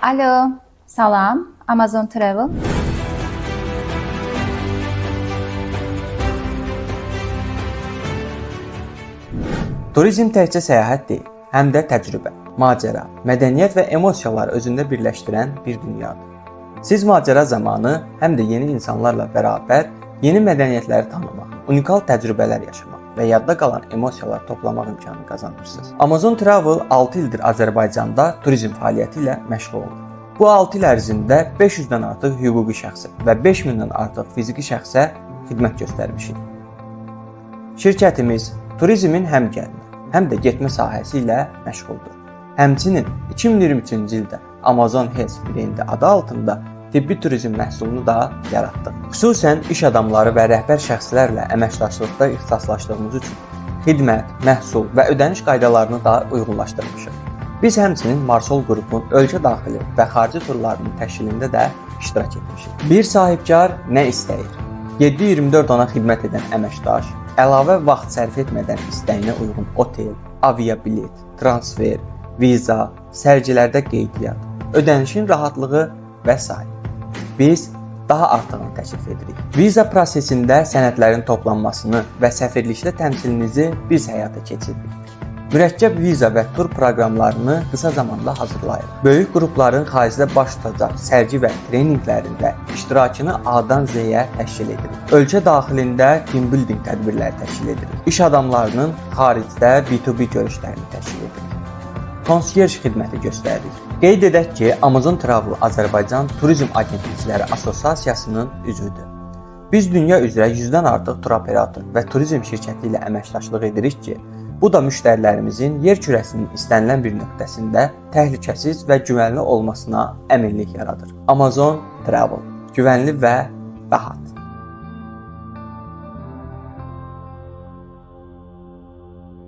Alo, salam, Amazon Travel. Turizm təkcə səyahət deyil, həm də təcrübə, macəra, mədəniyyət və emosiyaları özündə birləşdirən bir dünyadır. Siz macəra zamanı həm də yeni insanlarla bərabər yeni mədəniyyətləri tanımaq, unikal təcrübələr yaşamaq və yadda qalan emosiyalar toplamaq imkanı qazanırsınız. Amazon Travel 6 ildir Azərbaycanda turizm fəaliyyəti ilə məşğul olur. Bu 6 il ərzində 500-dən artıq hüquqi şəxsə və 5000-dən artıq fiziki şəxsə xidmət göstərmişik. Şirkətimiz turizmin həm gəlmə, həm də getmə sahəsi ilə məşğuldur. Həmçinin 2023-cü ildə Amazon Health brendi adı altında tibbi turizm məhsulunu da yaratdıq. Xüsusən iş adamları və rəhbər şəxslərlə əməkdaşlıqda ixtisaslaşdığımız üçün xidmət, məhsul və ödəniş qaydalarını da uyğunlaşdırmışıq. Biz həmçinin Marsol qrupun ölkə daxili və xarici turlarının təşkilində də iştirak etmişik. Bir sahibkar nə istəyir? 7/24 ona xidmət edən əməkdaş, əlavə vaxt sərf etmədən istəyinə uyğun otel, aviabilet, transfer, viza, sərgilərdə qeydiyyat, ödənişin rahatlığı və s. Biz daha artığını təklif edirik. Viza prosesində sənədlərin toplanmasını və səfirlikdə təmsilinizi biz həyata keçiririk. Mürəkkəb viza və tur proqramlarını qısa zamanda hazırlayırıq. Böyük qrupların xaricdə baş tutacaq sərgi və treninqlərində iştirakını A-dan Z-yə təşkil edirik. Ölkə daxilində team building tədbirləri təşkil edirik. İş adamlarının xaricdə B2B görüşlərini təşkil edirik. Konsiyerj xidməti göstəririk. Qeyd edək ki, Amazon Travel Azərbaycan Turizm Agentlikləri Assosiasiyasının üzvüdür. Biz dünya üzrə 100-dən artıq tur operator və turizm şirkəti ilə əməkdaşlıq edirik ki, bu da müştərilərimizin yer kürəsinin istənilən bir nöqtəsində təhlükəsiz və güvənli olmasına əminlik yaradır. Amazon Travel, güvənli və rahat.